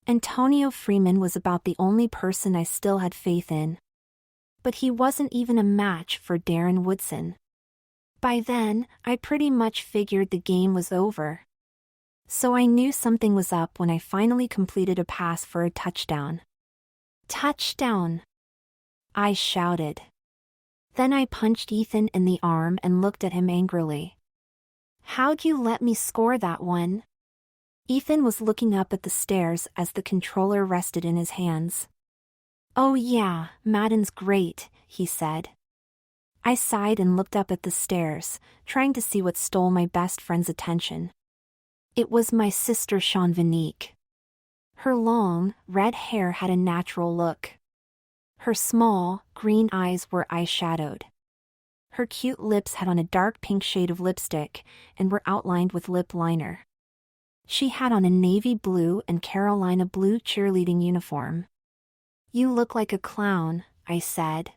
Antonio Freeman was about the only person I still had faith in. But he wasn't even a match for Darren Woodson. By then, I pretty much figured the game was over. So I knew something was up when I finally completed a pass for a touchdown. Touchdown! I shouted. Then I punched Ethan in the arm and looked at him angrily. How'd you let me score that one? Ethan was looking up at the stairs as the controller rested in his hands. Oh yeah, Madden's great, he said. I sighed and looked up at the stairs, trying to see what stole my best friend's attention. It was my sister Shenanigans. Her long, red hair had a natural look. Her small, green eyes were eyeshadowed. Her cute lips had on a dark pink shade of lipstick and were outlined with lip liner. She had on a navy blue and Carolina blue cheerleading uniform. You look like a clown, I said.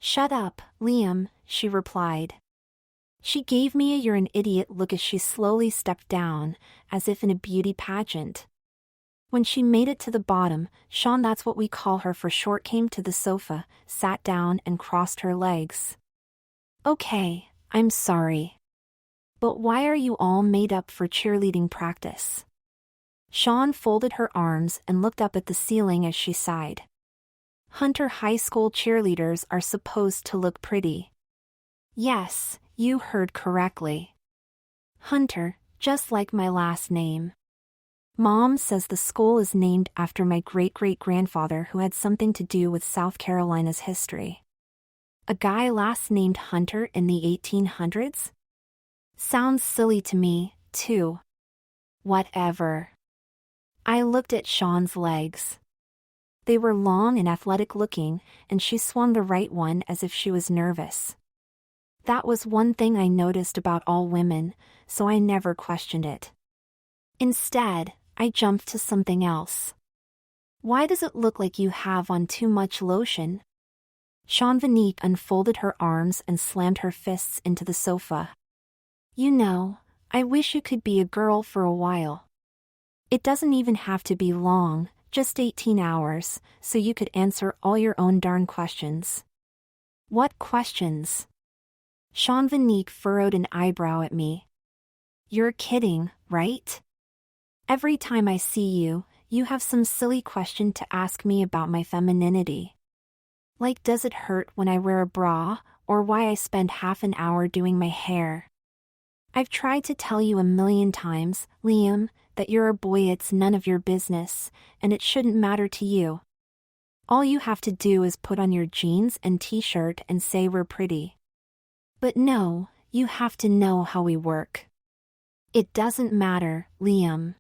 Shut up, Liam, she replied. She gave me a "you're an idiot" look as she slowly stepped down, as if in a beauty pageant. When she made it to the bottom, Sean, that's what we call her for short, came to the sofa, sat down and crossed her legs. Okay, I'm sorry. But why are you all made up for cheerleading practice? Sean folded her arms and looked up at the ceiling as she sighed. Hunter High School cheerleaders are supposed to look pretty. Yes, you heard correctly. Hunter, just like my last name. Mom says the school is named after my great-great-grandfather who had something to do with South Carolina's history. A guy last named Hunter in the 1800s? Sounds silly to me, too. Whatever. I looked at Sean's legs. They were long and athletic-looking, and she swung the right one as if she was nervous. That was one thing I noticed about all women, so I never questioned it. Instead, I jumped to something else. Why does it look like you have on too much lotion? Shenanigans unfolded her arms and slammed her fists into the sofa. You know, I wish you could be a girl for a while. It doesn't even have to be long, just 18 hours, so you could answer all your own darn questions. What questions? Shenanigans furrowed an eyebrow at me. You're kidding, right? Every time I see you, you have some silly question to ask me about my femininity. Like, does it hurt when I wear a bra, or why I spend half an hour doing my hair? I've tried to tell you a million times, Liam, that you're a boy, it's none of your business, and it shouldn't matter to you. All you have to do is put on your jeans and t-shirt and say we're pretty. But no, you have to know how we work. It doesn't matter, Liam.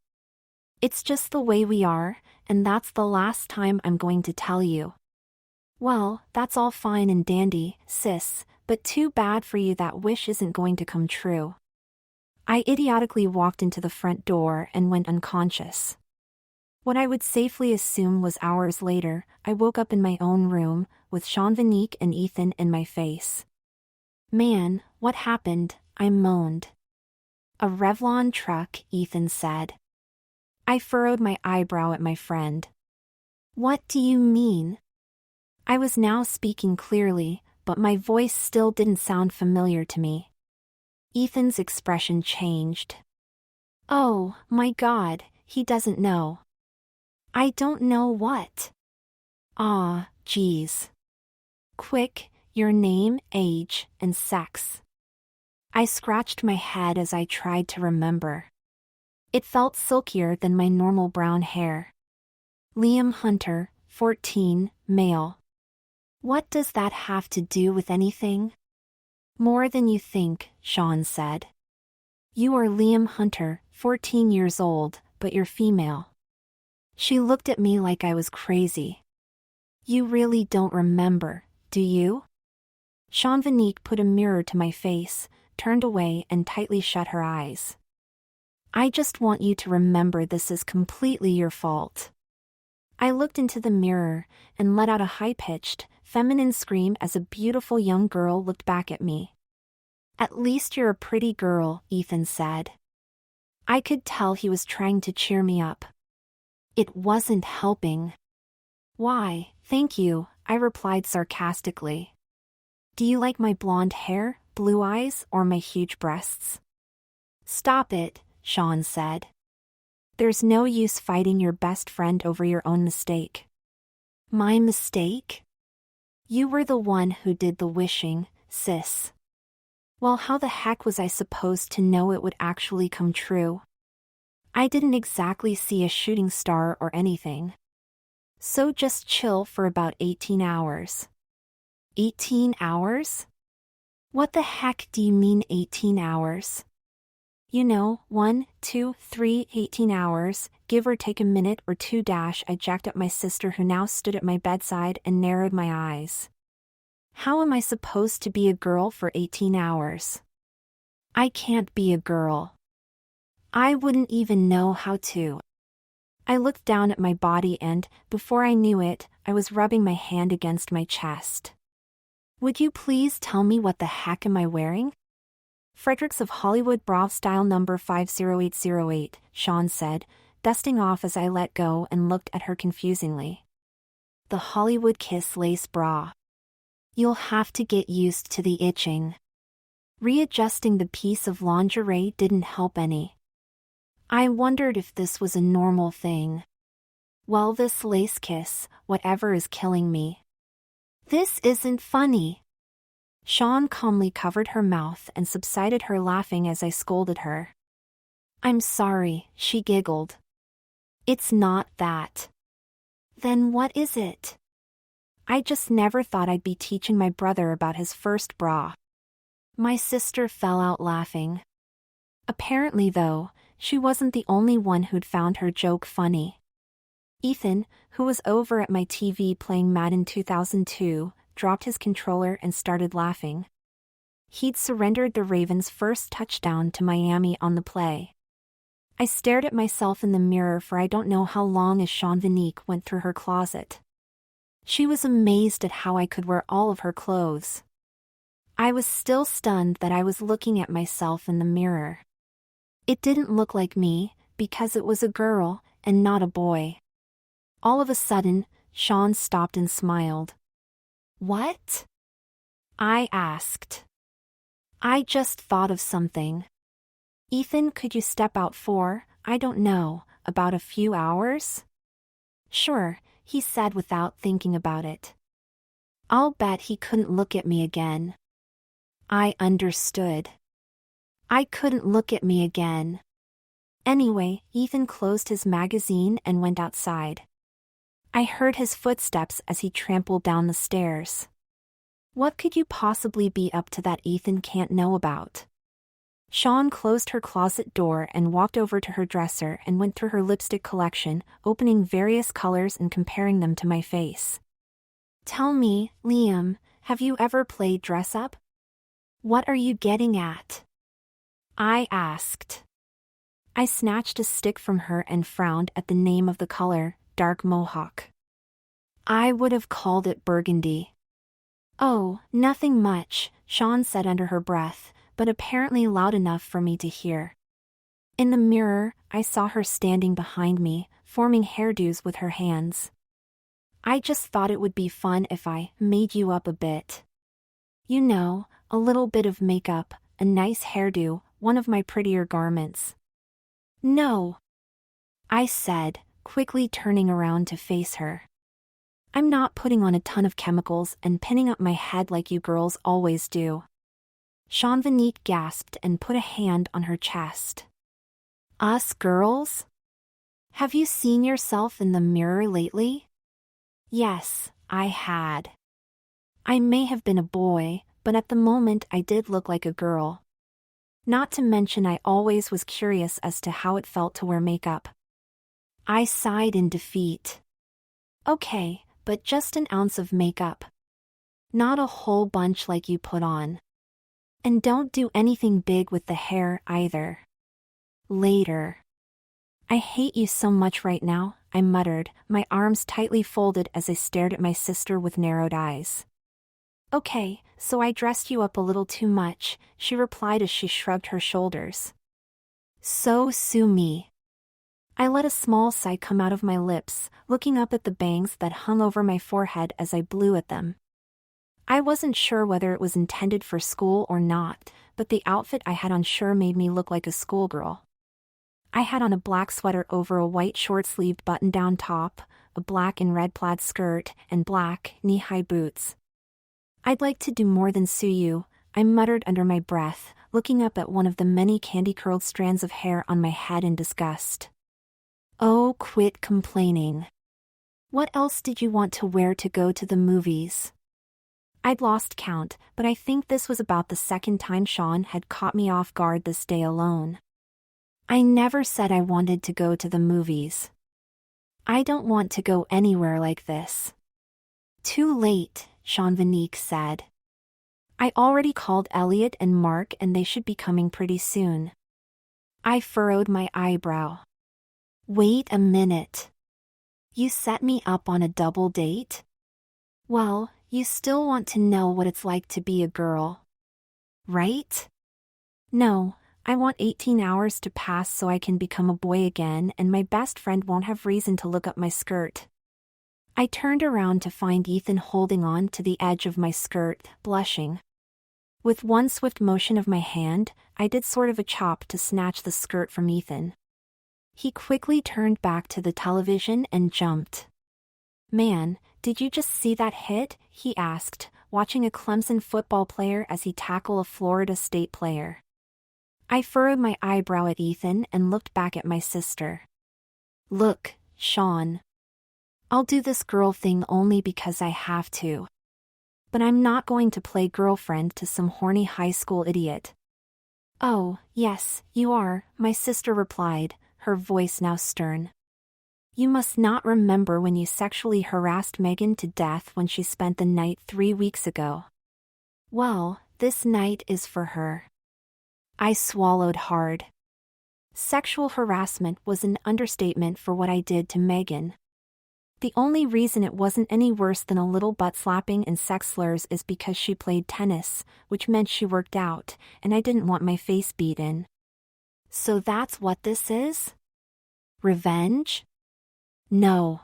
It's just the way we are, and that's the last time I'm going to tell you. Well, that's all fine and dandy, sis, but too bad for you that wish isn't going to come true. I idiotically walked into the front door and went unconscious. What I would safely assume was hours later, I woke up in my own room, with Shenanigans and Ethan in my face. Man, what happened? I moaned. A Revlon truck, Ethan said. I furrowed my eyebrow at my friend. What do you mean? I was now speaking clearly, but my voice still didn't sound familiar to me. Ethan's expression changed. Oh, my God, he doesn't know. I don't know what. Ah, geez. Quick, your name, age, and sex. I scratched my head as I tried to remember. It felt silkier than my normal brown hair. Liam Hunter, 14, male. What does that have to do with anything? More than you think, Sean said. You are Liam Hunter, 14 years old, but you're female. She looked at me like I was crazy. You really don't remember, do you? Shenanigans put a mirror to my face, turned away and tightly shut her eyes. I just want you to remember this is completely your fault. I looked into the mirror and let out a high-pitched, feminine scream as a beautiful young girl looked back at me. At least you're a pretty girl, Ethan said. I could tell he was trying to cheer me up. It wasn't helping. Why, thank you, I replied sarcastically. Do you like my blonde hair, blue eyes, or my huge breasts? Stop it, Sean said. There's no use fighting your best friend over your own mistake. My mistake? You were the one who did the wishing, sis. Well, how the heck was I supposed to know it would actually come true? I didn't exactly see a shooting star or anything. So just chill for about 18 hours. 18 hours? What the heck do you mean 18 hours? You know, 1, 2, 3, 18 hours, give or take a minute or two. I jacked up my sister, who now stood at my bedside, and narrowed my eyes. How am I supposed to be a girl for 18 hours? I can't be a girl. I wouldn't even know how to. I looked down at my body and, before I knew it, I was rubbing my hand against my chest. Would you please tell me what the heck am I wearing? Fredericks of Hollywood bra style number 50808, Sean said, dusting off as I let go and looked at her confusingly. The Hollywood Kiss lace bra. You'll have to get used to the itching. Readjusting the piece of lingerie didn't help any. I wondered if this was a normal thing. Well, this lace kiss, whatever, is killing me. This isn't funny. Sean calmly covered her mouth and subsided her laughing as I scolded her. I'm sorry, she giggled. It's not that. Then what is it? I just never thought I'd be teaching my brother about his first bra. My sister fell out laughing. Apparently, though, she wasn't the only one who'd found her joke funny. Ethan, who was over at my TV playing Madden 2002, dropped his controller and started laughing. He'd surrendered the Ravens' first touchdown to Miami on the play. I stared at myself in the mirror for I don't know how long as Sean Vanique went through her closet. She was amazed at how I could wear all of her clothes. I was still stunned that I was looking at myself in the mirror. It didn't look like me, because it was a girl, and not a boy. All of a sudden, Sean stopped and smiled. What? I asked. I just thought of something. Ethan, could you step out for, I don't know, about a few hours? Sure, he said without thinking about it. I'll bet he couldn't look at me again. I understood. I couldn't look at me again. Anyway, Ethan closed his magazine and went outside. I heard his footsteps as he trampled down the stairs. What could you possibly be up to that Ethan can't know about? Sean closed her closet door and walked over to her dresser and went through her lipstick collection, opening various colors and comparing them to my face. Tell me, Liam, have you ever played dress up? What are you getting at? I asked. I snatched a stick from her and frowned at the name of the color, dark mohawk. I would have called it burgundy. Oh, nothing much, Sean said under her breath, but apparently loud enough for me to hear. In the mirror, I saw her standing behind me, forming hairdos with her hands. I just thought it would be fun if I made you up a bit. You know, a little bit of makeup, a nice hairdo, one of my prettier garments. No, I said, quickly turning around to face her. I'm not putting on a ton of chemicals and pinning up my head like you girls always do. Sean Vanique gasped and put a hand on her chest. Us girls? Have you seen yourself in the mirror lately? Yes, I had. I may have been a boy, but at the moment I did look like a girl. Not to mention I always was curious as to how it felt to wear makeup. I sighed in defeat. Okay, but just an ounce of makeup. Not a whole bunch like you put on. And don't do anything big with the hair either. Later. I hate you so much right now, I muttered, my arms tightly folded as I stared at my sister with narrowed eyes. Okay, so I dressed you up a little too much, she replied as she shrugged her shoulders. So sue me. I let a small sigh come out of my lips, looking up at the bangs that hung over my forehead as I blew at them. I wasn't sure whether it was intended for school or not, but the outfit I had on sure made me look like a schoolgirl. I had on a black sweater over a white short-sleeved button-down top, a black and red plaid skirt, and black, knee-high boots. "I'd like to do more than sue you," I muttered under my breath, looking up at one of the many candy-curled strands of hair on my head in disgust. "Oh, quit complaining. What else did you want to wear to go to the movies?" I'd lost count, but I think this was about the second time Sean had caught me off guard this day alone. "I never said I wanted to go to the movies. I don't want to go anywhere like this." "Too late," Sean Vanique said. "I already called Elliot and Mark and they should be coming pretty soon." I furrowed my eyebrow. "Wait a minute. You set me up on a double date? Well, you still want to know what it's like to be a girl, right?" "No, I want 18 hours to pass so I can become a boy again and my best friend won't have reason to look up my skirt." I turned around to find Ethan holding on to the edge of my skirt, blushing. With one swift motion of my hand, I did sort of a chop to snatch the skirt from Ethan. He quickly turned back to the television and jumped. "Man, did you just see that hit?" he asked, watching a Clemson football player as he tackled a Florida State player. I furrowed my eyebrow at Ethan and looked back at my sister. "Look, Sean. I'll do this girl thing only because I have to. But I'm not going to play girlfriend to some horny high school idiot." "Oh, yes, you are," my sister replied, her voice now stern. "You must not remember when you sexually harassed Megan to death when she spent the night 3 weeks ago. Well, this night is for her." I swallowed hard. Sexual harassment was an understatement for what I did to Megan. The only reason it wasn't any worse than a little butt-slapping and sex slurs is because she played tennis, which meant she worked out, and I didn't want my face beat in. So that's what this is? Revenge? No.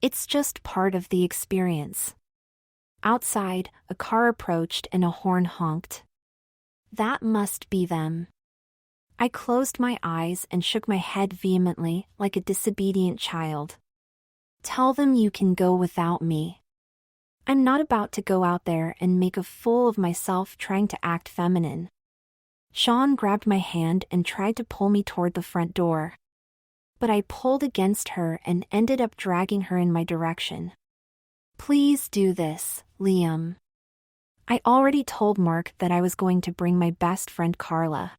It's just part of the experience. Outside, a car approached and a horn honked. That must be them. I closed my eyes and shook my head vehemently, like a disobedient child. "Tell them you can go without me. I'm not about to go out there and make a fool of myself trying to act feminine." Sean grabbed my hand and tried to pull me toward the front door. But I pulled against her and ended up dragging her in my direction. "Please do this, Liam. I already told Mark that I was going to bring my best friend Carla."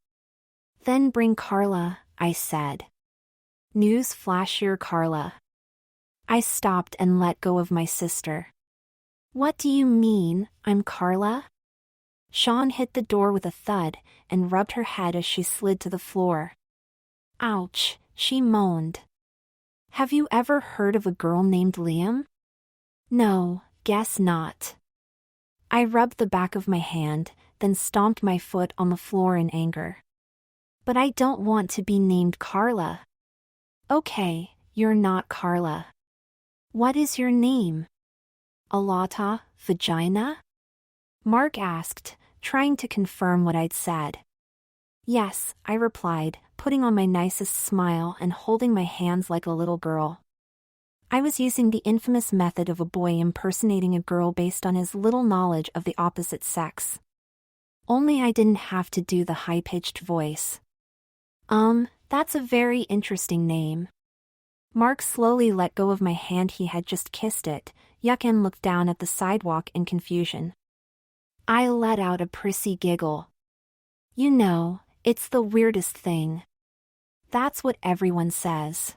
"Then bring Carla," I said. "News flashier Carla." I stopped and let go of my sister. "What do you mean, I'm Carla?" Sean hit the door with a thud and rubbed her head as she slid to the floor. "Ouch," she moaned. "Have you ever heard of a girl named Liam?" "No, guess not." I rubbed the back of my hand, then stomped my foot on the floor in anger. "But I don't want to be named Carla." "Okay, you're not Carla. What is your name?" "Alata, vagina?" Mark asked, trying to confirm what I'd said. "Yes," I replied, putting on my nicest smile and holding my hands like a little girl. I was using the infamous method of a boy impersonating a girl based on his little knowledge of the opposite sex. Only I didn't have to do the high-pitched voice. That's a very interesting name." Mark slowly let go of my hand. He had just kissed it, and looked down at the sidewalk in confusion. I let out a prissy giggle. "You know, it's the weirdest thing. That's what everyone says.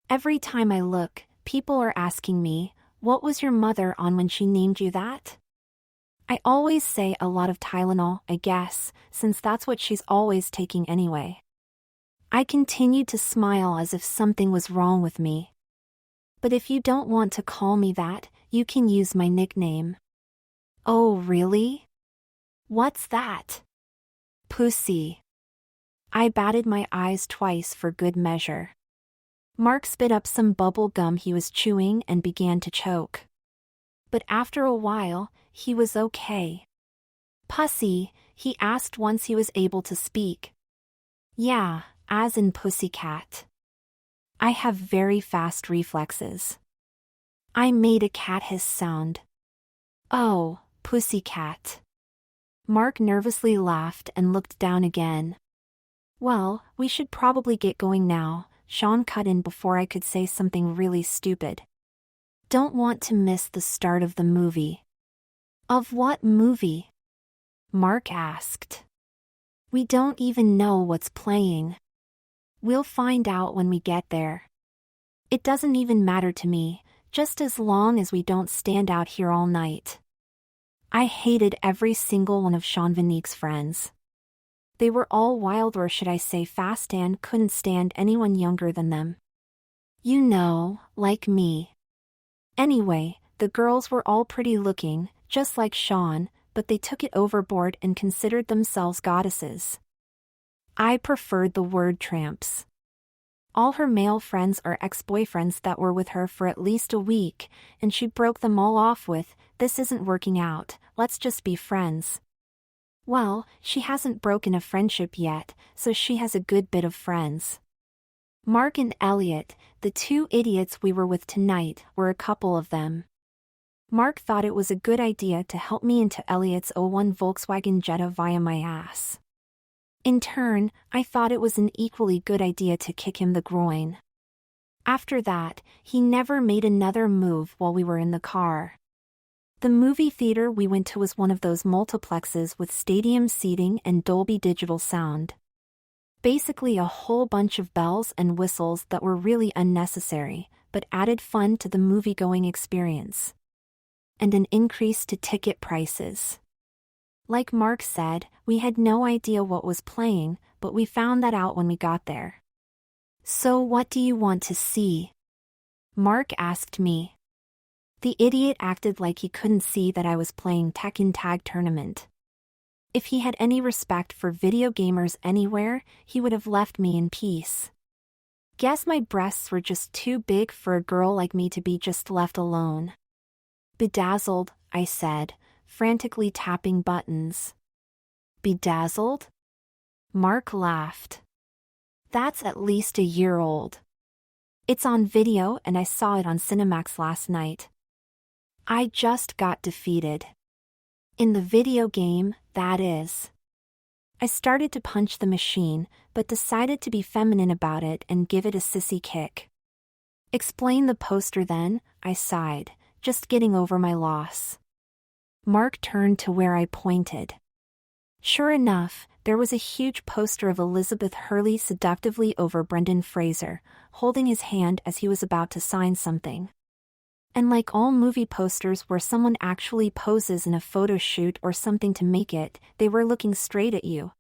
Every time I look, people are asking me, 'What was your mother on when she named you that?' I always say a lot of Tylenol, I guess, since that's what she's always taking anyway." I continued to smile as if something was wrong with me. "But if you don't want to call me that, you can use my nickname." "Oh, really? What's that?" "Pussy." I batted my eyes twice for good measure. Mark spit up some bubble gum he was chewing and began to choke. But after a while, he was okay. Pussy, he asked once he was able to speak. Yeah, as in pussycat. I have very fast reflexes. I made a cat hiss sound. Oh, pussycat. Mark nervously laughed and looked down again. Well, we should probably get going now, Sean cut in before I could say something really stupid. Don't want to miss the start of the movie. Of what movie? Mark asked. We don't even know what's playing. We'll find out when we get there. It doesn't even matter to me, just as long as we don't stand out here all night. I hated every single one of Sean Vanique's friends. They were all wild, or should I say fast, and couldn't stand anyone younger than them. You know, like me. Anyway, the girls were all pretty looking, just like Sean, but they took it overboard and considered themselves goddesses. I preferred the word tramps. All her male friends are ex-boyfriends that were with her for at least a week, and she broke them all off with, "This isn't working out, let's just be friends." Well, she hasn't broken a friendship yet, so she has a good bit of friends. Mark and Elliot, the two idiots we were with tonight, were a couple of them. Mark thought it was a good idea to help me into Elliot's '01 Volkswagen Jetta via my ass. In turn, I thought it was an equally good idea to kick him the groin. After that, he never made another move while we were in the car. The movie theater we went to was one of those multiplexes with stadium seating and Dolby Digital sound. Basically a whole bunch of bells and whistles that were really unnecessary, but added fun to the movie-going experience. And an increase to ticket prices. Like Mark said, we had no idea what was playing, but we found that out when we got there. So what do you want to see? Mark asked me. The idiot acted like he couldn't see that I was playing Tekken Tag Tournament. If he had any respect for video gamers anywhere, he would have left me in peace. Guess my breasts were just too big for a girl like me to be just left alone. Bedazzled, I said, frantically tapping buttons. Bedazzled? Mark laughed. That's at least a year old. It's on video and I saw it on Cinemax last night. I just got defeated. In the video game, that is. I started to punch the machine, but decided to be feminine about it and give it a sissy kick. Explain the poster then, I sighed, just getting over my loss. Mark turned to where I pointed. Sure enough, there was a huge poster of Elizabeth Hurley seductively over Brendan Fraser, holding his hand as he was about to sign something. And like all movie posters where someone actually poses in a photo shoot or something to make it, they were looking straight at you.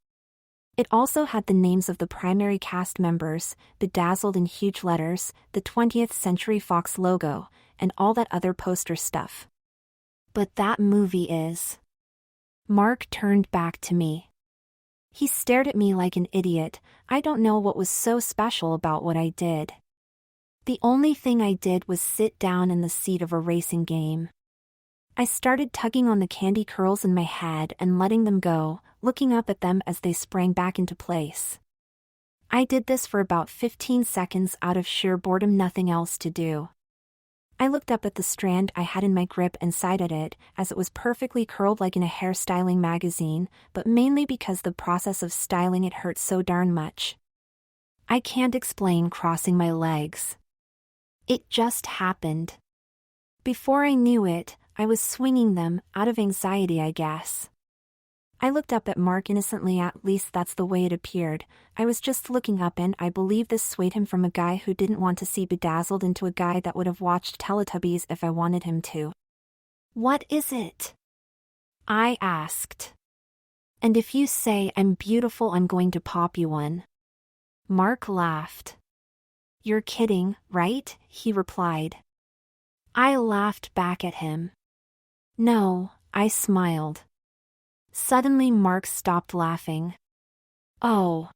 It also had the names of the primary cast members, bedazzled in huge letters, the 20th Century Fox logo, and all that other poster stuff. But that movie is... Mark turned back to me. He stared at me like an idiot. I don't know what was so special about what I did. The only thing I did was sit down in the seat of a racing game. I started tugging on the candy curls in my head and letting them go, looking up at them as they sprang back into place. I did this for about 15 seconds out of sheer boredom, nothing else to do. I looked up at the strand I had in my grip and sighed at it, as it was perfectly curled like in a hairstyling magazine, but mainly because the process of styling it hurt so darn much. I can't explain crossing my legs. It just happened. Before I knew it, I was swinging them, out of anxiety I guess. I looked up at Mark innocently, at least that's the way it appeared. I was just looking up and I believe this swayed him from a guy who didn't want to see Bedazzled into a guy that would have watched Teletubbies if I wanted him to. What is it? I asked. And if you say I'm beautiful, I'm going to pop you one. Mark laughed. You're kidding, right? He replied. I laughed back at him. No, I smiled. Suddenly Mark stopped laughing. Oh.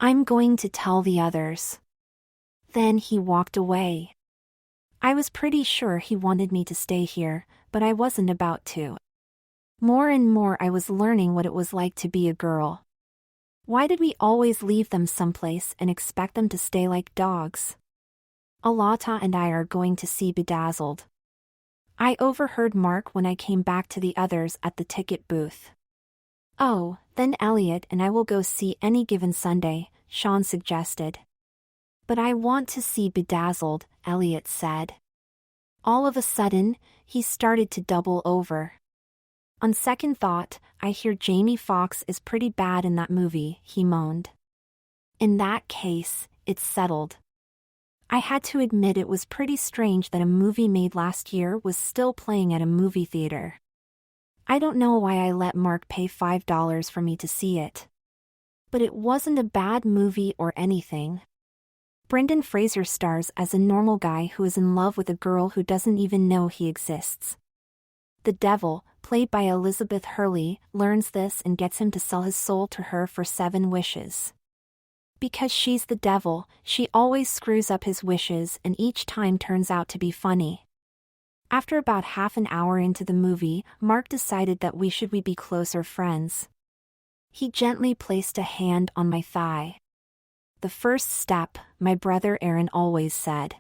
I'm going to tell the others. then he walked away. I was pretty sure he wanted me to stay here, but I wasn't about to. More and more I was learning what it was like to be a girl. Why did we always leave them someplace and expect them to stay like dogs? Alata and I are going to see Bedazzled. I overheard Mark when I came back to the others at the ticket booth. Oh, then Elliot and I will go see Any Given Sunday, Sean suggested. But I want to see Bedazzled, Elliot said. All of a sudden, he started to double over. On second thought, I hear Jamie Foxx is pretty bad in that movie, he moaned. In that case, it's settled. I had to admit it was pretty strange that a movie made last year was still playing at a movie theater. I don't know why I let Mark pay $5 for me to see it. But it wasn't a bad movie or anything. Brendan Fraser stars as a normal guy who is in love with a girl who doesn't even know he exists. The devil, played by Elizabeth Hurley, learns this and gets him to sell his soul to her for 7 wishes. Because she's the devil, she always screws up his wishes and each time turns out to be funny. After about half an hour into the movie, Mark decided that we should be closer friends. He gently placed a hand on my thigh. The first step, my brother Aaron always said.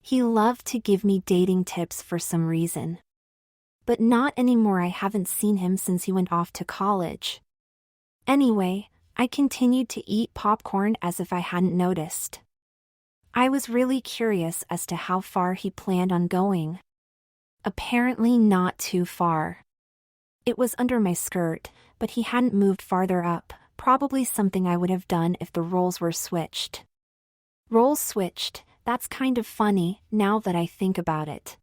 He loved to give me dating tips for some reason. But not anymore. I haven't seen him since he went off to college. Anyway, I continued to eat popcorn as if I hadn't noticed. I was really curious as to how far he planned on going. Apparently not too far. It was under my skirt, but he hadn't moved farther up, probably something I would have done if the roles were switched. Roles switched, that's kind of funny, now that I think about it.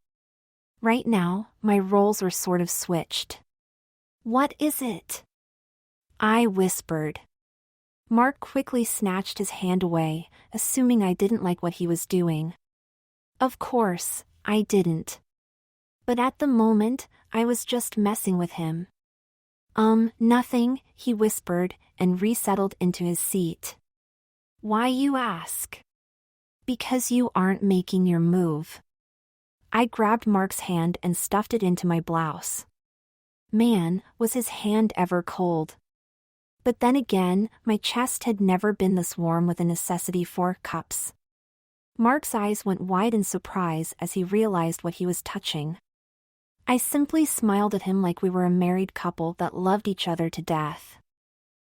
Right now, my roles are sort of switched. What is it? I whispered. Mark quickly snatched his hand away, assuming I didn't like what he was doing. Of course, I didn't. But at the moment, I was just messing with him. Nothing, he whispered, and resettled into his seat. Why, you ask? Because you aren't making your move. I grabbed Mark's hand and stuffed it into my blouse. Man, was his hand ever cold. But then again, my chest had never been this warm with a necessity for cups. Mark's eyes went wide in surprise as he realized what he was touching. I simply smiled at him like we were a married couple that loved each other to death.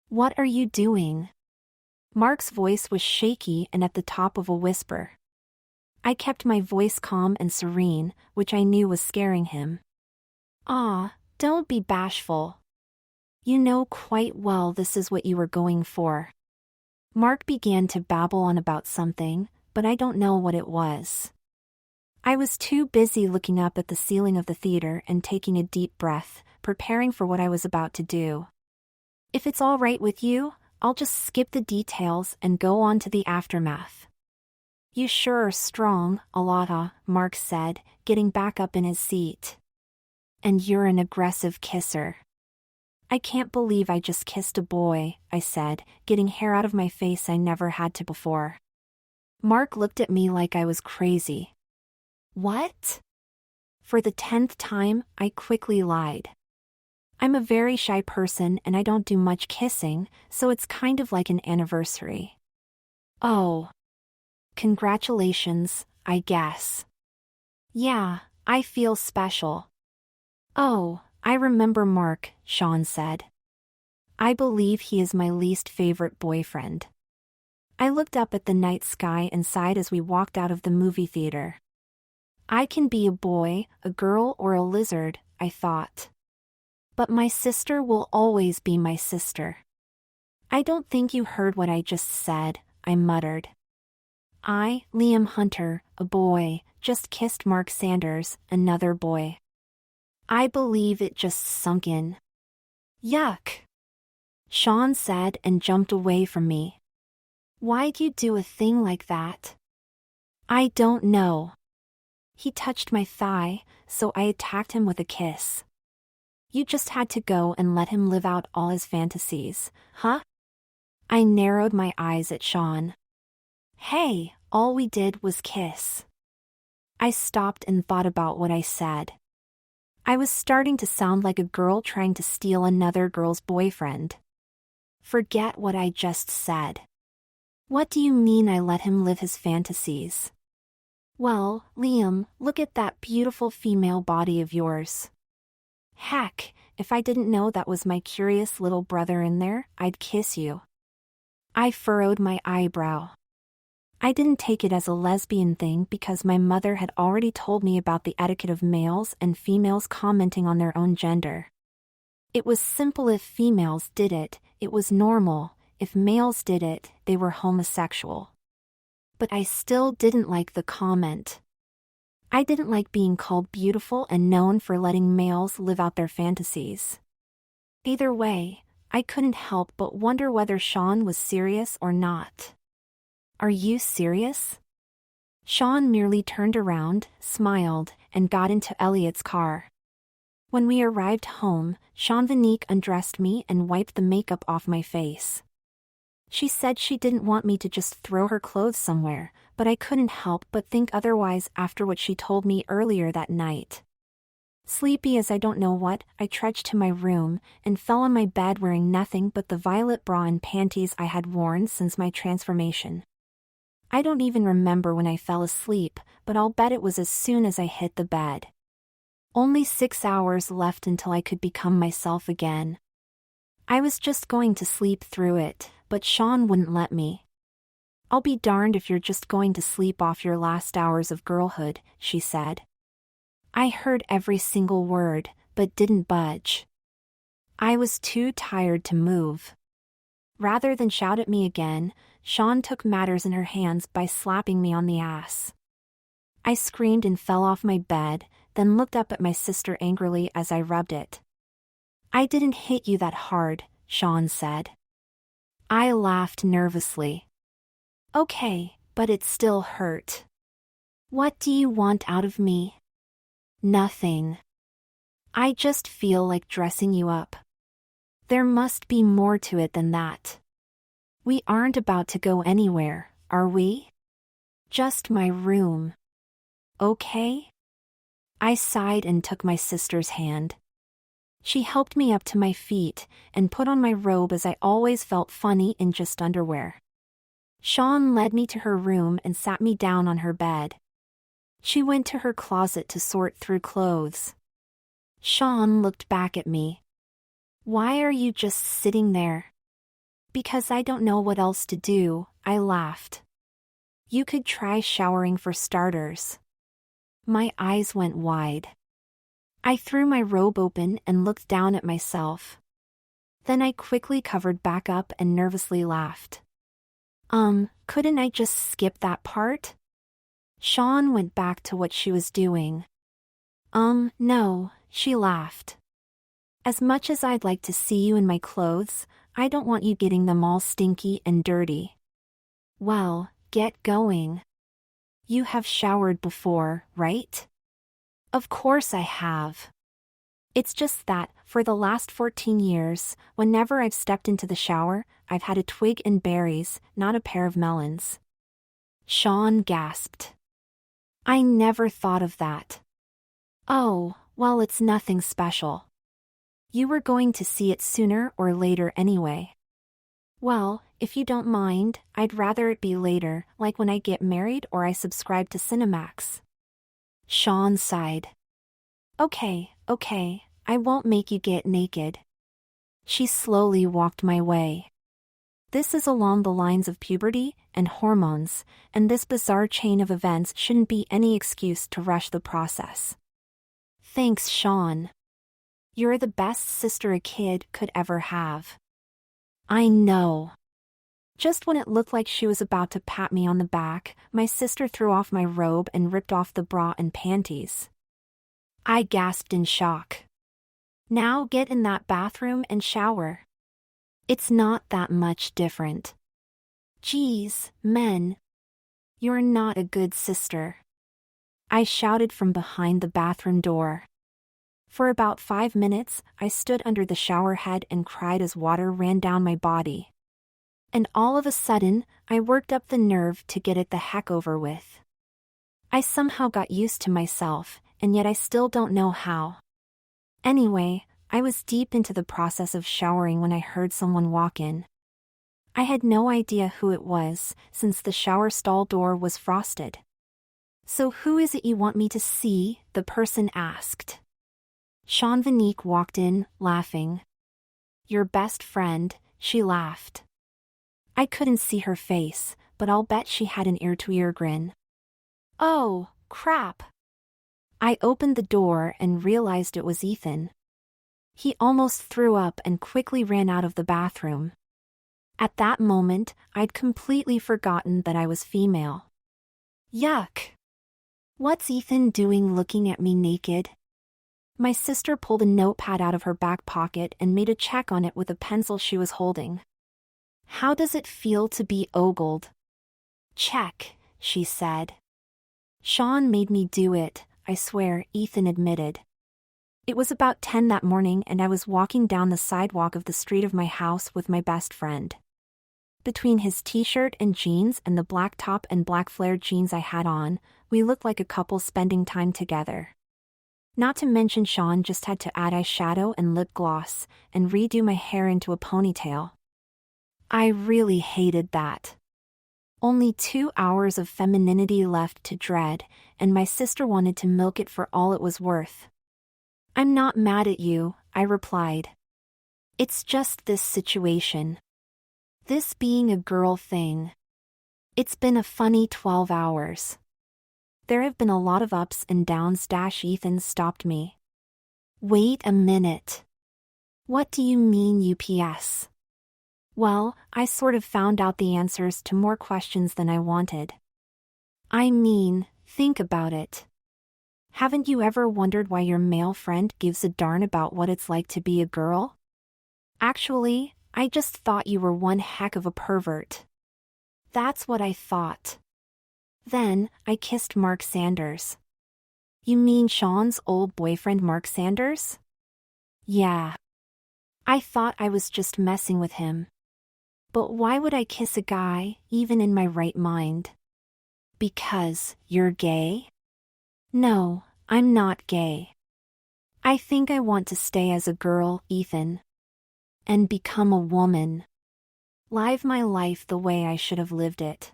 What are you doing? Mark's voice was shaky and at the top of a whisper. I kept my voice calm and serene, which I knew was scaring him. Don't be bashful. You know quite well this is what you were going for. Mark began to babble on about something, but I don't know what it was. I was too busy looking up at the ceiling of the theater and taking a deep breath, preparing for what I was about to do. If it's all right with you, I'll just skip the details and go on to the aftermath. You sure are strong, Alata, Mark said, getting back up in his seat. And you're an aggressive kisser. I can't believe I just kissed a boy, I said, getting hair out of my face I never had to before. Mark looked at me like I was crazy. What? For the 10th time, I quickly lied. I'm a very shy person and I don't do much kissing, so it's kind of like an anniversary. Oh. Congratulations, I guess. Yeah, I feel special. Oh, I remember Mark, Sean said. I believe he is my least favorite boyfriend. I looked up at the night sky and sighed as we walked out of the movie theater. I can be a boy, a girl, or a lizard, I thought. But my sister will always be my sister. I don't think you heard what I just said, I muttered. I, Liam Hunter, a boy, just kissed Mark Sanders, another boy. I believe it just sunk in. Yuck! Sean said and jumped away from me. Why'd you do a thing like that? I don't know. He touched my thigh, so I attacked him with a kiss. You just had to go and let him live out all his fantasies, huh? I narrowed my eyes at Sean. Hey, All we did was kiss. I stopped and thought about what I said. I was starting to sound like a girl trying to steal another girl's boyfriend. Forget what I just said. What do you mean I let him live his fantasies? Well, Liam, look at that beautiful female body of yours. Heck, if I didn't know that was my curious little brother in there, I'd kiss you. I furrowed my eyebrow. I didn't take it as a lesbian thing because my mother had already told me about the etiquette of males and females commenting on their own gender. It was simple. If females did it, it was normal. If males did it, they were homosexual. But I still didn't like the comment. I didn't like being called beautiful and known for letting males live out their fantasies. Either way, I couldn't help but wonder whether Sean was serious or not. Are you serious? Sean merely turned around, smiled, and got into Elliot's car. When we arrived home, Jean-Vanique undressed me and wiped the makeup off my face. She said she didn't want me to just throw her clothes somewhere, but I couldn't help but think otherwise after what she told me earlier that night. Sleepy as I don't know what, I trudged to my room and fell on my bed wearing nothing but the violet bra and panties I had worn since my transformation. I don't even remember when I fell asleep, but I'll bet it was as soon as I hit the bed. Only 6 hours left until I could become myself again. I was just going to sleep through it, but Sean wouldn't let me. I'll be darned if you're just going to sleep off your last hours of girlhood, she said. I heard every single word, but didn't budge. I was too tired to move. Rather than shout at me again, Sean took matters in her hands by slapping me on the ass. I screamed and fell off my bed, then looked up at my sister angrily as I rubbed it. I didn't hit you that hard, Sean said. I laughed nervously. Okay, but it still hurt. What do you want out of me? Nothing. I just feel like dressing you up. There must be more to it than that. We aren't about to go anywhere, are we? Just my room. Okay? I sighed and took my sister's hand. She helped me up to my feet and put on my robe as I always felt funny in just underwear. Sean led me to her room and sat me down on her bed. She went to her closet to sort through clothes. Sean looked back at me. Why are you just sitting there? Because I don't know what else to do, I laughed. You could try showering for starters. My eyes went wide. I threw my robe open and looked down at myself. Then I quickly covered back up and nervously laughed. Couldn't I just skip that part? Sean went back to what she was doing. No, she laughed. As much as I'd like to see you in my clothes, I don't want you getting them all stinky and dirty. Well, get going. You have showered before, right? Of course I have. It's just that, for the last 14 years, whenever I've stepped into the shower, I've had a twig and berries, not a pair of melons. Sean gasped. I never thought of that. Oh, well, it's nothing special. You were going to see it sooner or later anyway. Well, if you don't mind, I'd rather it be later, like when I get married or I subscribe to Cinemax. Sean sighed. Okay, I won't make you get naked. She slowly walked my way. This is along the lines of puberty and hormones, and this bizarre chain of events shouldn't be any excuse to rush the process. Thanks, Sean. You're the best sister a kid could ever have. I know. Just when it looked like she was about to pat me on the back, my sister threw off my robe and ripped off the bra and panties. I gasped in shock. Now get in that bathroom and shower. It's not that much different. Geez, men. You're not a good sister. I shouted from behind the bathroom door. For about 5 minutes, I stood under the shower head and cried as water ran down my body. And all of a sudden, I worked up the nerve to get it the heck over with. I somehow got used to myself, and yet I still don't know how. Anyway, I was deep into the process of showering when I heard someone walk in. I had no idea who it was, since the shower stall door was frosted. "So who is it you want me to see?" the person asked. Shenanigans walked in, laughing. "Your best friend," she laughed. I couldn't see her face, but I'll bet she had an ear-to-ear grin. Oh, crap. I opened the door and realized it was Ethan. He almost threw up and quickly ran out of the bathroom. At that moment, I'd completely forgotten that I was female. Yuck. What's Ethan doing looking at me naked? My sister pulled a notepad out of her back pocket and made a check on it with a pencil she was holding. "How does it feel to be ogled?" "Check," she said. "Sean made me do it, I swear," Ethan admitted. It was about 10 that morning and I was walking down the sidewalk of the street of my house with my best friend. Between his t-shirt and jeans and the black top and black flared jeans I had on, we looked like a couple spending time together. Not to mention Sean just had to add eyeshadow and lip gloss, and redo my hair into a ponytail. I really hated that. Only 2 hours of femininity left to dread, and my sister wanted to milk it for all it was worth. "I'm not mad at you," I replied. "It's just this situation. This being a girl thing. It's been a funny 12 hours. There have been a lot of ups and downs." Ethan stopped me. "Wait a minute. What do you mean UPS? Well, I sort of found out the answers to more questions than I wanted. I mean, think about it. Haven't you ever wondered why your male friend gives a darn about what it's like to be a girl? Actually, I just thought you were one heck of a pervert. That's what I thought." Then, I kissed Mark Sanders. "You mean Sean's old boyfriend Mark Sanders?" "Yeah. I thought I was just messing with him. But why would I kiss a guy, even in my right mind?" "Because you're gay?" "No, I'm not gay. I think I want to stay as a girl, Ethan. And become a woman. Live my life the way I should have lived it.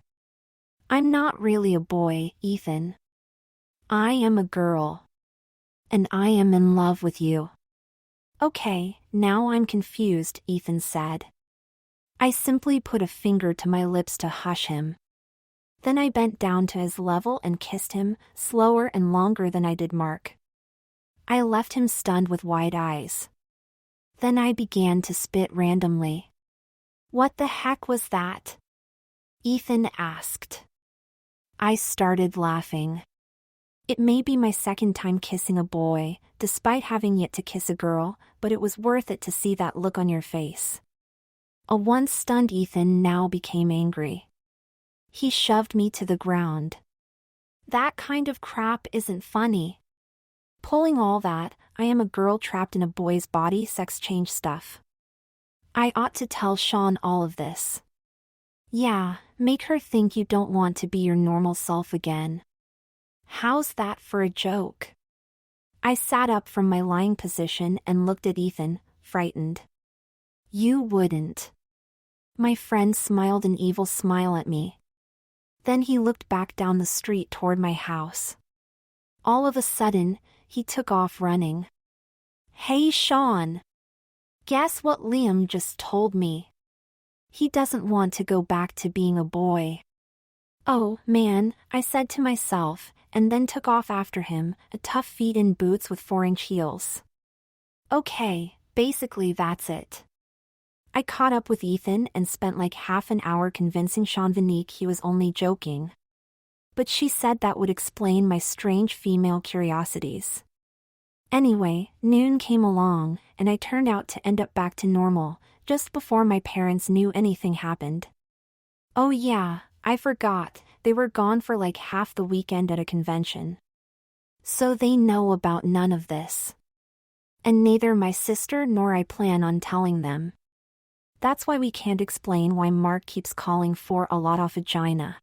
I'm not really a boy, Ethan. I am a girl. And I am in love with you." "Okay, now I'm confused," Ethan said. I simply put a finger to my lips to hush him. Then I bent down to his level and kissed him, slower and longer than I did Mark. I left him stunned with wide eyes. Then I began to spit randomly. "What the heck was that?" Ethan asked. I started laughing. It may be my second time kissing a boy, despite having yet to kiss a girl, but it was worth it to see that look on your face. A once stunned Ethan now became angry. He shoved me to the ground. "That kind of crap isn't funny. Pulling all that, I am a girl trapped in a boy's body sex change stuff. I ought to tell Sean all of this. Yeah, make her think you don't want to be your normal self again. How's that for a joke?" I sat up from my lying position and looked at Ethan, frightened. "You wouldn't." My friend smiled an evil smile at me. Then he looked back down the street toward my house. All of a sudden, he took off running. "Hey Sean! Guess what Liam just told me? He doesn't want to go back to being a boy." "Oh, man," I said to myself, and then took off after him, a tough feet in boots with 4-inch heels. Okay, basically that's it. I caught up with Ethan and spent like half an hour convincing Shenanigans he was only joking. But she said that would explain my strange female curiosities. Anyway, noon came along, and I turned out to end up back to normal, just before my parents knew anything happened. Oh yeah, I forgot, they were gone for like half the weekend at a convention. So they know about none of this. And neither my sister nor I plan on telling them. That's why we can't explain why Mark keeps calling for a lot of vagina.